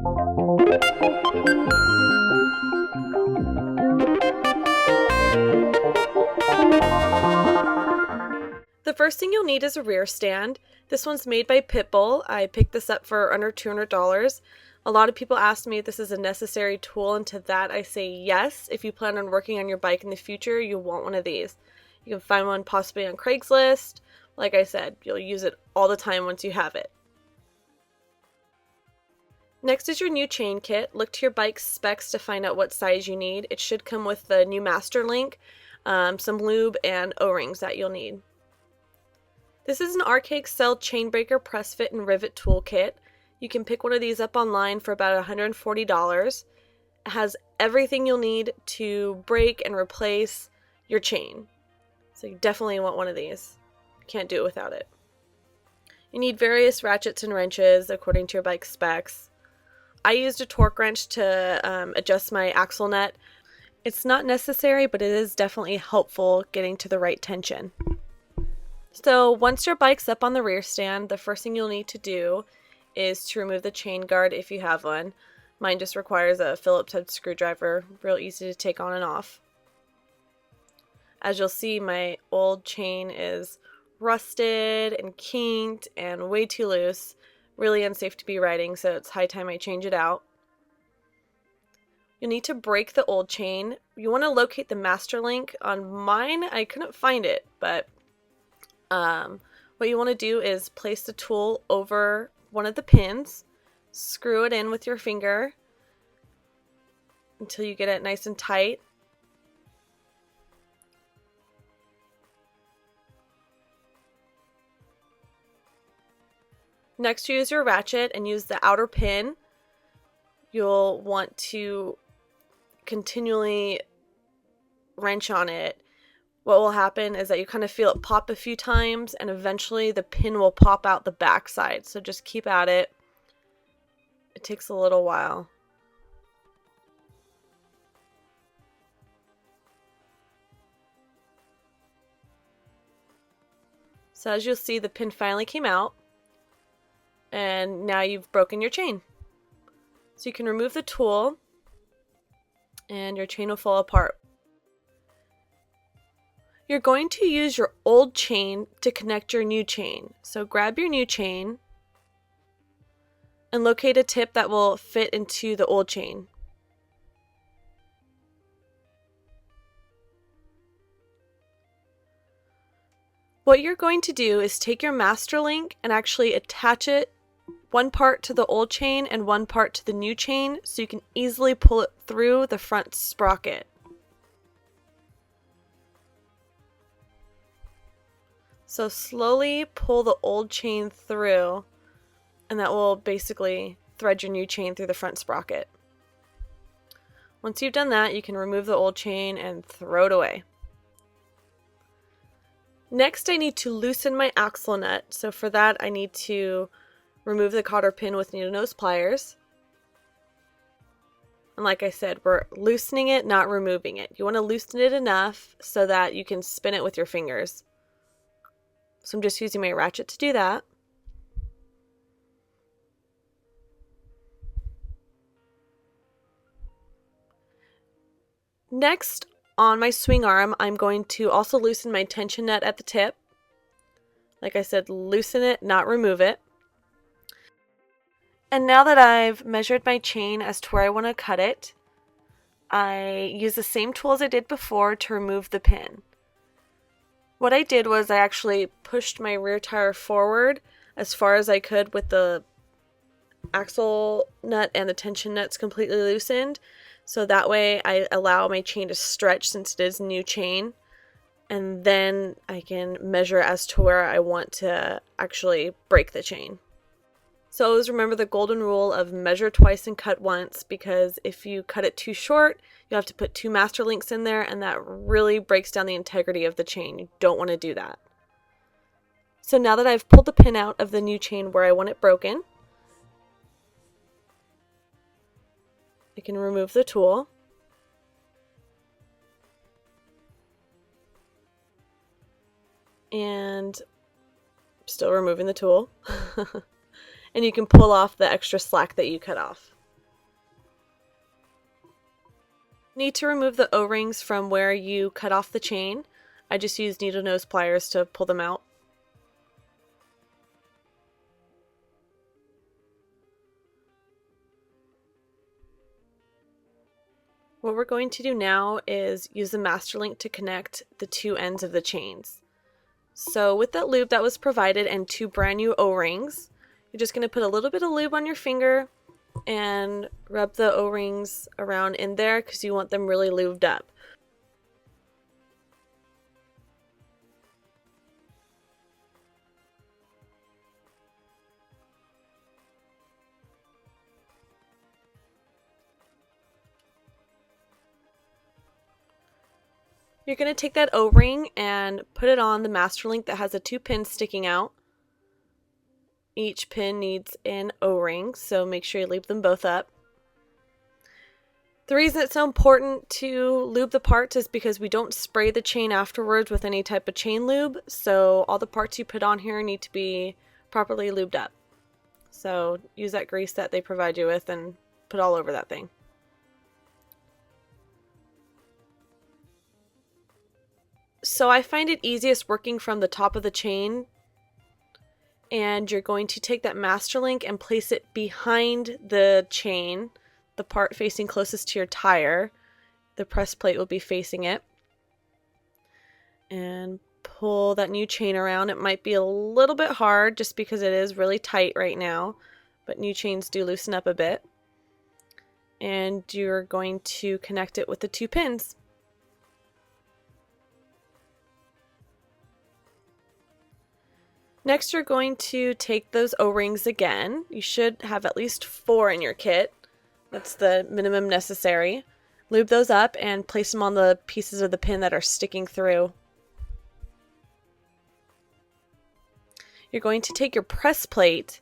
The first thing you'll need is a rear stand. This one's made by Pitbull. I picked this up for under $200. A lot of people ask me if this is a necessary tool, and to that I say yes. If you plan on working on your bike in the future, you'll want one of these. You can find one possibly on Craigslist. Like I said, you'll use it all the time once you have it. Next is your new chain kit. Look to your bike's specs to find out what size you need. It should come with the new master link, some lube, and O-rings that you'll need. This is an Arcade Cell chain breaker, press fit, and rivet toolkit. You can pick one of these up online for about $140. It has everything you'll need to break and replace your chain. So you definitely want one of these. You can't do it without it. You need various ratchets and wrenches according to your bike specs. I used a torque wrench to adjust my axle nut. It's not necessary, but it is definitely helpful getting to the right tension. So once your bike's up on the rear stand, the first thing you'll need to do is to remove the chain guard if you have one. Mine just requires a Phillips head screwdriver, real easy to take on and off. As you'll see, my old chain is rusted and kinked and way too loose. Really unsafe to be riding, so it's high time I change it out. You'll need to break the old chain. You want to locate the master link. On mine, I couldn't find it, but what you want to do is place the tool over one of the pins, screw it in with your finger until you get it nice and tight. Next, use your ratchet and use the outer pin. You'll want to continually wrench on it. What will happen is that you kind of feel it pop a few times, and eventually the pin will pop out the backside. So just keep at it. It takes a little while. So as you'll see, the pin finally came out, and now you've broken your chain. So you can remove the tool, and your chain will fall apart. You're going to use your old chain to connect your new chain. So grab your new chain and locate a tip that will fit into the old chain. What you're going to do is take your master link and actually attach it one part to the old chain and one part to the new chain so you can easily pull it through the front sprocket. So slowly pull the old chain through, and that will basically thread your new chain through the front sprocket. Once you've done that, you can remove the old chain and throw it away. Next, I need to loosen my axle nut. So for that, I need to remove the cotter pin with needle nose pliers. And like I said, we're loosening it, not removing it. You want to loosen it enough so that you can spin it with your fingers. So I'm just using my ratchet to do that. Next, on my swing arm, I'm going to also loosen my tension nut at the tip. Like I said, loosen it, not remove it. And now that I've measured my chain as to where I want to cut it, I use the same tool as I did before to remove the pin. What I did was I actually pushed my rear tire forward as far as I could with the axle nut and the tension nuts completely loosened. So that way I allow my chain to stretch since it is new chain. And then I can measure as to where I want to actually break the chain. So always remember the golden rule of measure twice and cut once, because if you cut it too short, you have to put 2 master links in there, and that really breaks down the integrity of the chain. You don't want to do that. So now that I've pulled the pin out of the new chain where I want it broken, I can remove the tool. And still removing the tool. And you can pull off the extra slack that you cut off. Need to remove the O-rings from where you cut off the chain. I just use needle nose pliers to pull them out. What we're going to do now is use the master link to connect the two ends of the chains. So with that lube that was provided and two brand new O-rings, you're just going to put a little bit of lube on your finger and rub the O-rings around in there because you want them really lubed up. You're going to take that O-ring and put it on the master link that has the two pins sticking out. Each pin needs an O-ring, so make sure you lube them both up. The reason it's so important to lube the parts is because we don't spray the chain afterwards with any type of chain lube, so all the parts you put on here need to be properly lubed up. So use that grease that they provide you with and put all over that thing. So I find it easiest working from the top of the chain, and you're going to take that master link and place it behind the chain, the part facing closest to your tire. The press plate will be facing it. And pull that new chain around. It might be a little bit hard just because it is really tight right now, but new chains do loosen up a bit. And you're going to connect it with the two pins. Next, you're going to take those O-rings again. You should have at least 4 in your kit. That's the minimum necessary. Lube those up and place them on the pieces of the pin that are sticking through. You're going to take your press plate.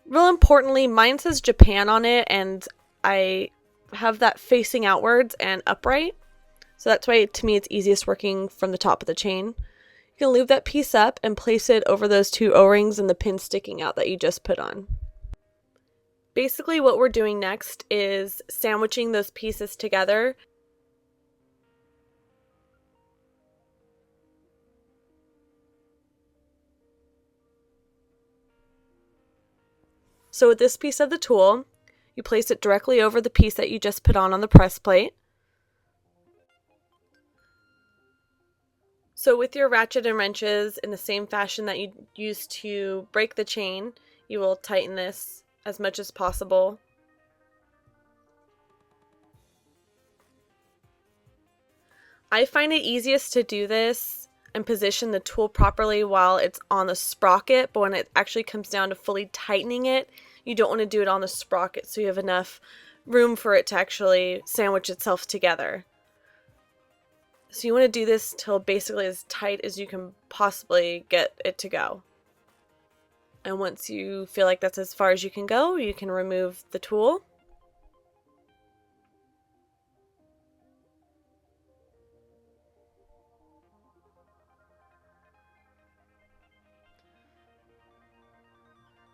Real importantly, mine says Japan on it, and I have that facing outwards and upright. So that's why, to me, it's easiest working from the top of the chain. You can lube that piece up and place it over those two O-rings and the pin sticking out that you just put on. Basically, what we're doing next is sandwiching those pieces together. So with this piece of the tool, you place it directly over the piece that you just put on the press plate. So with your ratchet and wrenches, in the same fashion that you use to break the chain, you will tighten this as much as possible. I find it easiest to do this and position the tool properly while it's on the sprocket, but when it actually comes down to fully tightening it, you don't want to do it on the sprocket so you have enough room for it to actually sandwich itself together. So you want to do this till basically as tight as you can possibly get it to go. And once you feel like that's as far as you can go, you can remove the tool.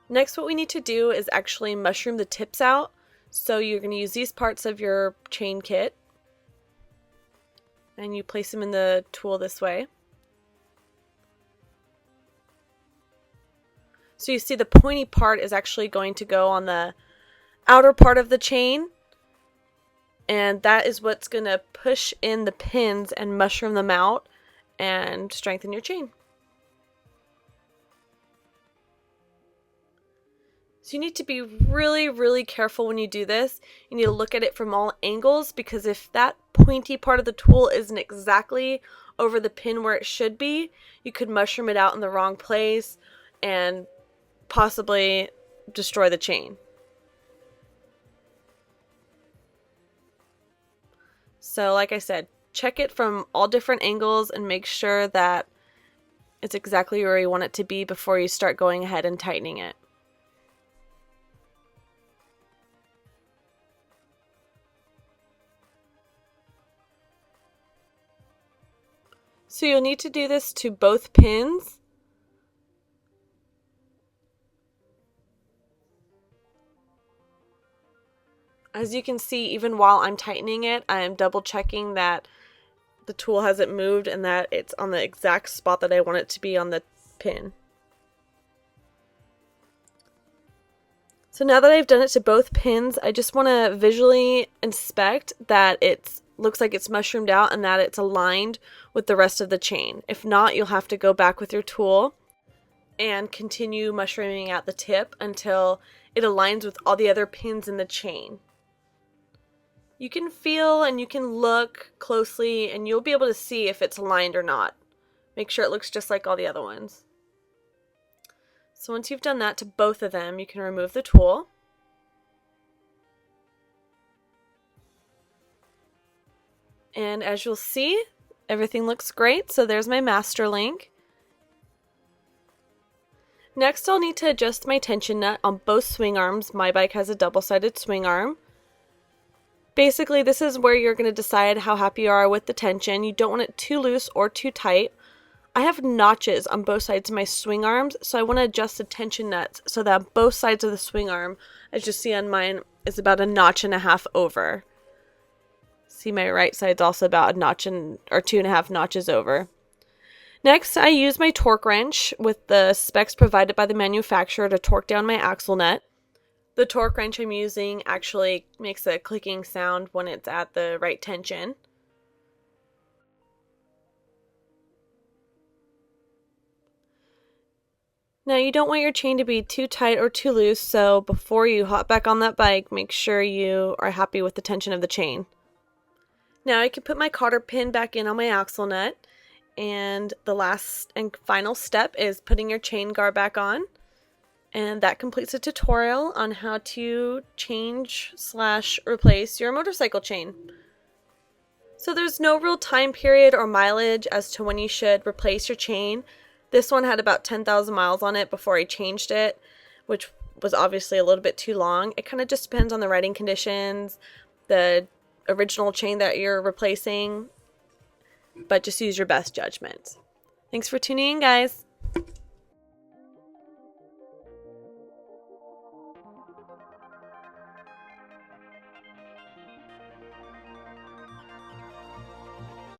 Next, what we need to do is actually mushroom the tips out. So you're going to use these parts of your chain kit, and you place them in the tool this way. So you see the pointy part is actually going to go on the outer part of the chain, and that is what's going to push in the pins and mushroom them out and strengthen your chain. So you need to be really, really careful when you do this. You need to look at it from all angles, because if that pointy part of the tool isn't exactly over the pin where it should be, you could mushroom it out in the wrong place and possibly destroy the chain. So like I said, check it from all different angles and make sure that it's exactly where you want it to be before you start going ahead and tightening it. So you'll need to do this to both pins. As you can see, even while I'm tightening it, I am double checking that the tool hasn't moved and that it's on the exact spot that I want it to be on the pin. So now that I've done it to both pins, I just want to visually inspect that it looks like it's mushroomed out and that it's aligned with the rest of the chain. If not, you'll have to go back with your tool and continue mushrooming out the tip until it aligns with all the other pins in the chain. You can feel and you can look closely and you'll be able to see if it's aligned or not. Make sure it looks just like all the other ones. So once you've done that to both of them, you can remove the tool. And as you'll see, everything looks great. So there's my master link. Next, I'll need to adjust my tension nut on both swing arms. My bike has a double-sided swing arm. Basically, this is where you're going to decide how happy you are with the tension. You don't want it too loose or too tight. I have notches on both sides of my swing arms, so I want to adjust the tension nuts so that both sides of the swing arm, as you see on mine, is about 1.5 notches over. See, my right side's also about 2.5 notches over. Next, I use my torque wrench with the specs provided by the manufacturer to torque down my axle nut. The torque wrench I'm using actually makes a clicking sound when it's at the right tension. Now, you don't want your chain to be too tight or too loose, so before you hop back on that bike, make sure you are happy with the tension of the chain. Now I can put my cotter pin back in on my axle nut, and the last and final step is putting your chain guard back on. And that completes a tutorial on how to change/replace your motorcycle chain. So there's no real time period or mileage as to when you should replace your chain. This one had about 10,000 miles on it before I changed it, which was obviously a little bit too long. It kind of just depends on the riding conditions, the original chain that you're replacing, but just use your best judgment. Thanks for tuning in, guys.